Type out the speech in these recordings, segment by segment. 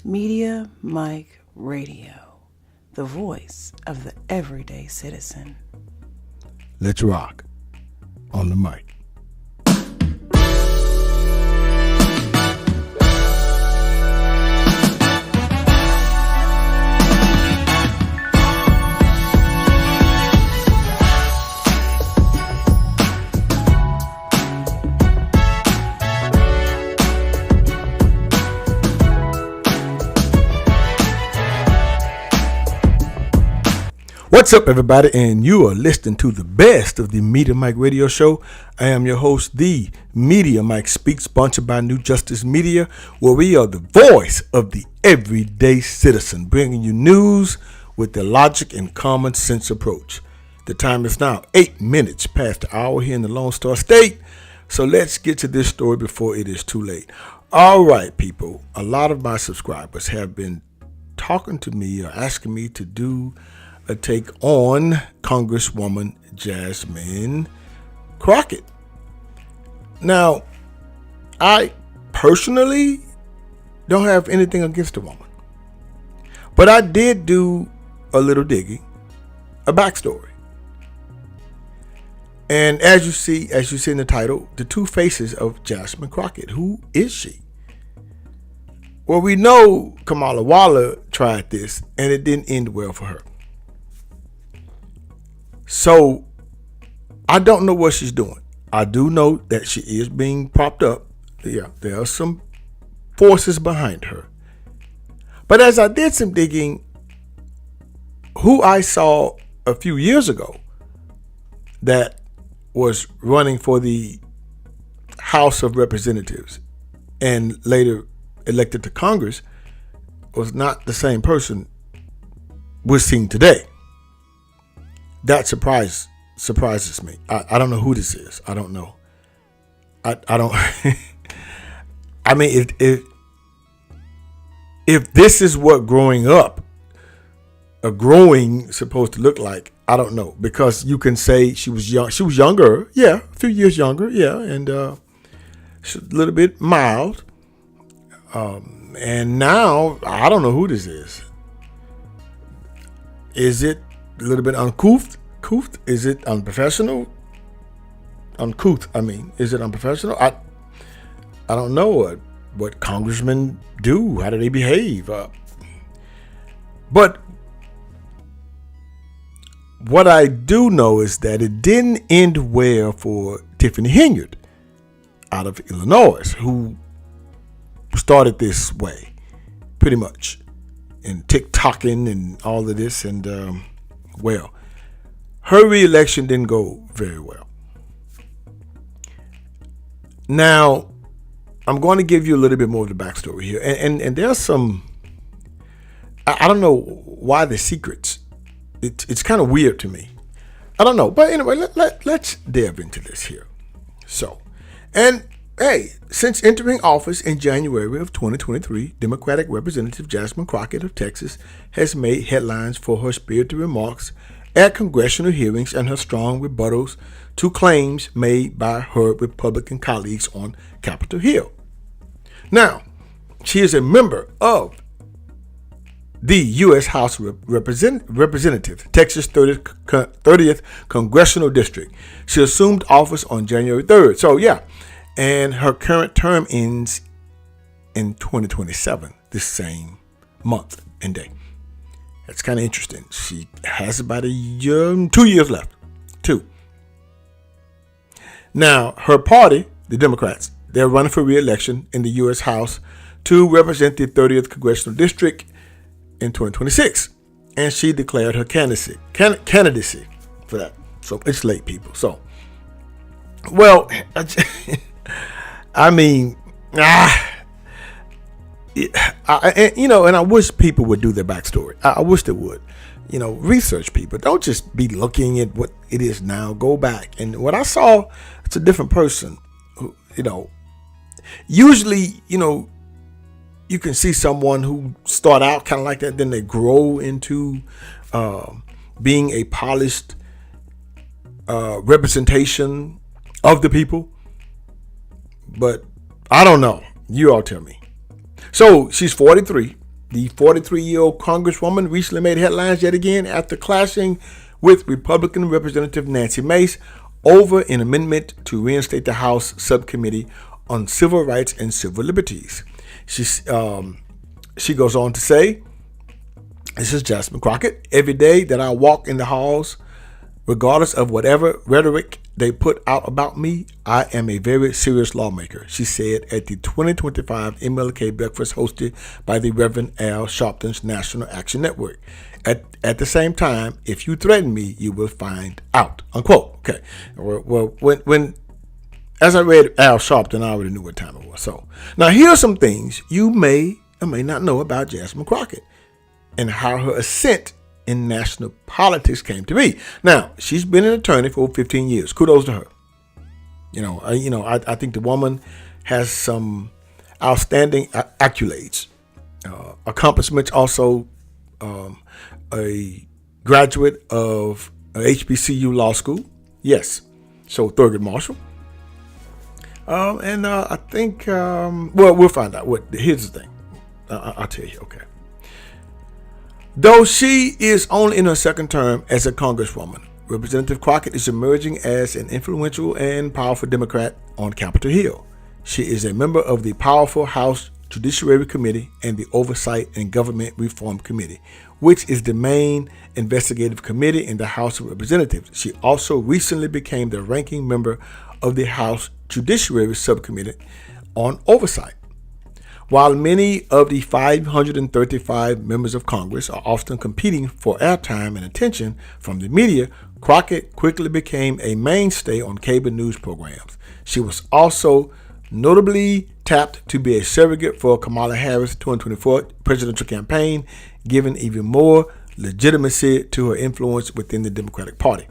Media Mike Radio, the voice of the everyday citizen. Let's rock on the mic. What's up, everybody? And you are listening to the best of the Media Mike Radio Show. I am your host, the Media Mike Speaks, sponsored by New Justice Media, where we are the voice of the everyday citizen, bringing you news with the logic and common sense approach. The time is now 8 minutes past the hour here in the Lone Star State, so let's get to this story before it is too late. All right, people, a lot of my subscribers have been talking to me or asking me to do a take on Congresswoman Jasmine Crockett. Now, I personally don't have anything against the woman, but I did do a little digging, a backstory. And as you see in the title, the two faces of Jasmine Crockett. Who is she? Well, we know Kamala Waller tried this and it didn't end well for her. So, I don't know what she's doing. I do know that she is being propped up. Yeah, there are some forces behind her. But as I did some digging, who I saw a few years ago that was running for the House of Representatives and later elected to Congress was not the same person we're seeing today. That surprises me. I don't know who this is. I don't know. I don't. I mean, if this is what growing supposed to look like, I don't know, because you can say she was young. She was younger, yeah, a few years younger, yeah, and she's a little bit mild. And now I don't know who this is. Is it a little bit uncouth? Is it unprofessional? Uncouth, I mean. Is it unprofessional? I don't know what congressmen do. How do they behave? But what I do know is that it didn't end well for Tiffany Henyard out of Illinois, who started this way, pretty much, and TikToking and all of this, and well, her re-election didn't go very well. Now, I'm going to give you a little bit more of the backstory here, and there's some, I don't know why the secrets. It's kind of weird to me. I don't know, but anyway, let's delve into this here. So, and hey, since entering office in January of 2023, Democratic Representative Jasmine Crockett of Texas has made headlines for her spirited remarks at congressional hearings and her strong rebuttals to claims made by her Republican colleagues on Capitol Hill. Now, she is a member of the U.S. House of Representatives, Texas 30th Congressional District. She assumed office on January 3rd. So, yeah. And her current term ends in 2027, this same month and day. That's kind of interesting. She has about 2 years left. 2. Now, her party, the Democrats, they're running for re-election in the U.S. House to represent the 30th Congressional District in 2026. And she declared her candidacy for that. So it's late, people. So, well, I mean, and I wish people would do their backstory. I wish they would, research people. Don't just be looking at what it is now. Go back. And what I saw, it's a different person. Who, usually, you can see someone who start out kind of like that, then they grow into being a polished representation of the people. But I don't know. You all tell me. So she's 43. The 43-year-old Congresswoman recently made headlines yet again after clashing with Republican Representative Nancy Mace over an amendment to reinstate the House Subcommittee on Civil Rights and Civil Liberties. She goes on to say, this is Jasmine Crockett, every day that I walk in the halls, regardless of whatever rhetoric they put out about me, I am a very serious lawmaker, she said at the 2025 MLK breakfast hosted by the Reverend Al Sharpton's National Action Network. At the same time, if you threaten me, you will find out, unquote. Okay. Well, when as I read Al Sharpton, I already knew what time it was. So now here are some things you may or may not know about Jasmine Crockett and how her ascent in national politics came to be. Now, she's been an attorney for over 15 years. Kudos to her. I think the woman has some outstanding accolades, accomplishments. Also, a graduate of HBCU Law School. Yes, so Thurgood Marshall. I think, we'll find out. Here's the thing. I'll tell you. Okay. Though she is only in her second term as a congresswoman, Representative Crockett is emerging as an influential and powerful Democrat on Capitol Hill. She is a member of the powerful House Judiciary Committee and the Oversight and Government Reform Committee, which is the main investigative committee in the House of Representatives. She also recently became the ranking member of the House Judiciary Subcommittee on Oversight. While many of the 535 members of Congress are often competing for airtime and attention from the media, Crockett quickly became a mainstay on cable news programs. She was also notably tapped to be a surrogate for Kamala Harris' 2024 presidential campaign, giving even more legitimacy to her influence within the Democratic Party.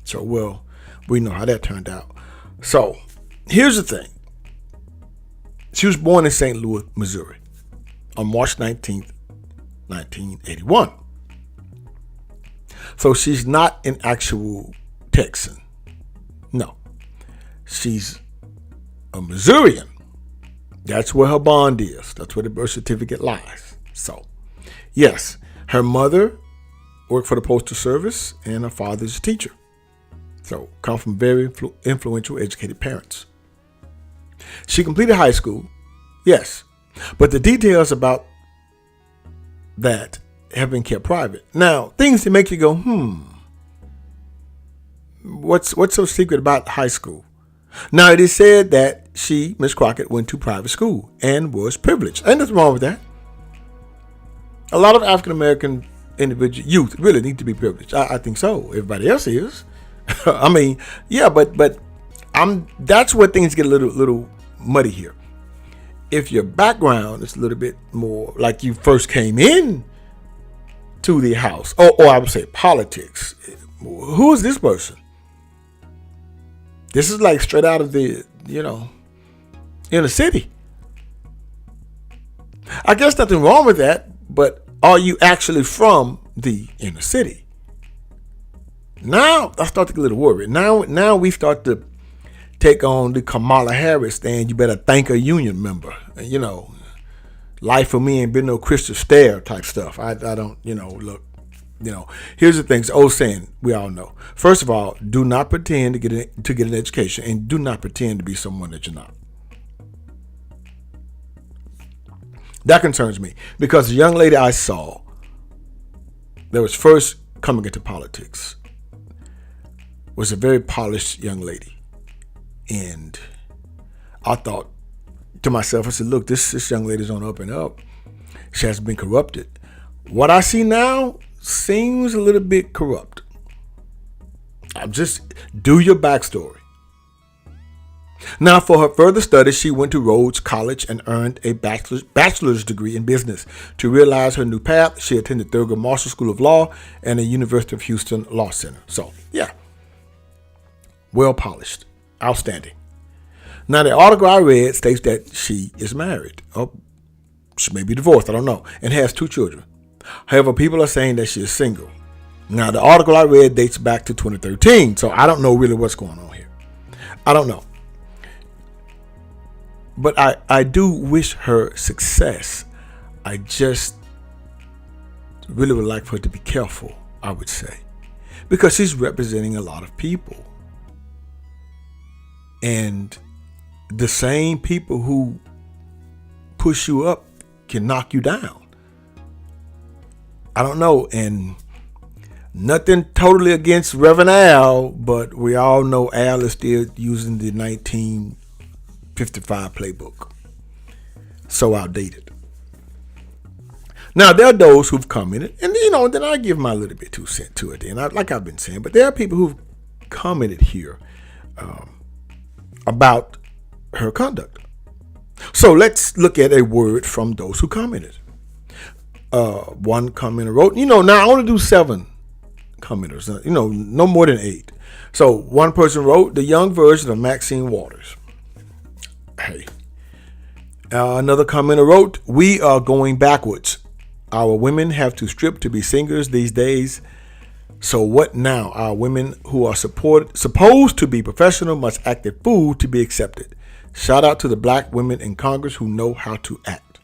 So, well, we know how that turned out. So, here's the thing. She was born in St. Louis, Missouri on March 19th, 1981. So she's not an actual Texan. No. She's a Missourian. That's where her bond is. That's where the birth certificate lies. So, yes, her mother worked for the Postal Service and her father's a teacher. So, come from very influential, educated parents. She completed high school, yes, but the details about that have been kept private. Now, things that make you go, what's so secret about high school? Now, it is said that she, Miss Crockett, went to private school and was privileged. Ain't nothing wrong with that. A lot of African-American individual youth really need to be privileged. I think so. Everybody else is. I mean, yeah, but that's where things get a little muddy here. If your background is a little bit more like you first came in to the house, or I would say politics, who is this person? This is like straight out of the, inner city. I guess nothing wrong with that, but are you actually from the inner city? Now I start to get a little worried. Now we start to take on the Kamala Harris stand. You better thank a union member. Life for me ain't been no crystal stair type stuff. I don't, look. Here's the thing. It's old saying we all know. First of all, do not pretend to get an education, and do not pretend to be someone that you're not. That concerns me because the young lady I saw that was first coming into politics was a very polished young lady. And I thought to myself, I said, look, this young lady's on up and up. She has been corrupted. What I see now seems a little bit corrupt. Just do your backstory. Now, for her further studies, she went to Rhodes College and earned a bachelor's degree in business. To realize her new path, she attended Thurgood Marshall School of Law and the University of Houston Law Center. So, yeah, well polished, outstanding. Now, the article I read states that she is married. Oh, she may be divorced, I don't know, and has 2 children. However, people are saying that she is single. Now, the article I read dates back to 2013, so I don't know really what's going on here. I don't know. But I do wish her success. I just really would like for her to be careful, I would say, because she's representing a lot of people. And the same people who push you up can knock you down. I don't know. And nothing totally against Reverend Al, but we all know Al is still using the 1955 playbook. So outdated. Now, there are those who've commented, and then I give my little bit 2 cents to it. And like I've been saying, but there are people who've commented here about her conduct. So let's look at a word from those who commented. One commenter wrote, now I only do 7 commenters, no more than 8. So one person wrote, the young version of Maxine Waters. Hey. Another commenter wrote, we are going backwards. Our women have to strip to be singers these days. So what now? Our women who are supposed to be professional must act a fool to be accepted. Shout out to the black women in Congress who know how to act.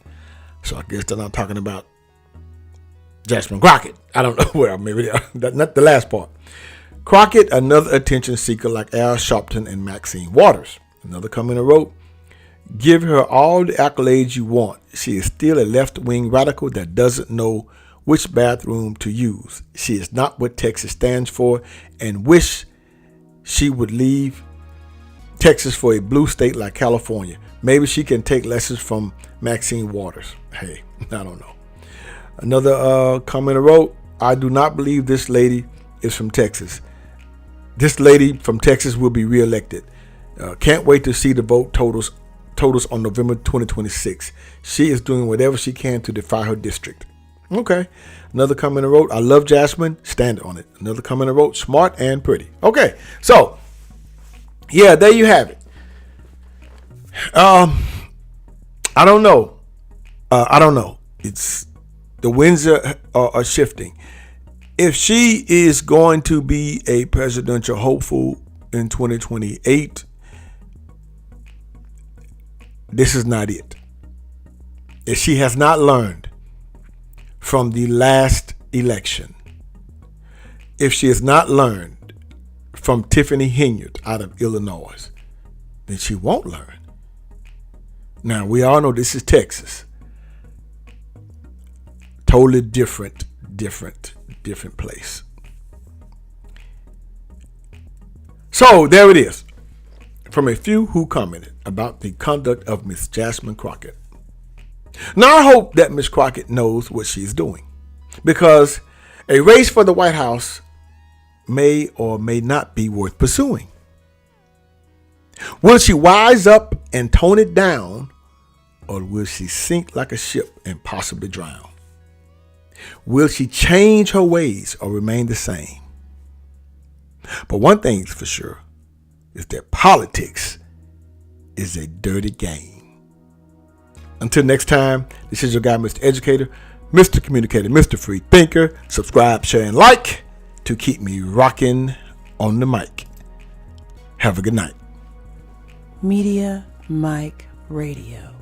So I guess they're not talking about Jasmine Crockett. I don't know where. Maybe not the last part. Crockett, another attention seeker like Al Sharpton and Maxine Waters. Another commenter wrote, give her all the accolades you want. She is still a left-wing radical that doesn't know which bathroom to use. She is not what Texas stands for and wish she would leave Texas for a blue state like California. Maybe she can take lessons from Maxine Waters. Hey, I don't know. Another commenter wrote, I do not believe this lady is from Texas. This lady from Texas will be reelected. Can't wait to see the vote totals on November 2026. She is doing whatever she can to defy her district. Okay. Another commenter wrote, I love Jasmine. Stand on it. Another commenter wrote, smart and pretty. Okay. So, yeah, there you have it. I don't know. It's the winds are shifting. If she is going to be a presidential hopeful in 2028, this is not it. If she has not learned from the last election, if she has not learned from Tiffany Henyard out of Illinois, then she won't learn. Now, we all know this is Texas. Totally different place. So, there it is. From a few who commented about the conduct of Miss Jasmine Crockett. Now, I hope that Miss Crockett knows what she's doing, because a race for the White House may or may not be worth pursuing. Will she wise up and tone it down, or will she sink like a ship and possibly drown? Will she change her ways or remain the same? But one thing's for sure is that politics is a dirty game. Until next time, this is your guy, Mr. Educator, Mr. Communicator, Mr. Free Thinker. Subscribe, share, and like to keep me rocking on the mic. Have a good night. Media Mike Radio,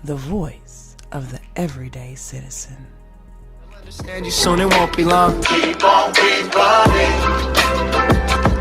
the voice of the everyday citizen. Understand you soon, it won't be long. Keep on, keep running.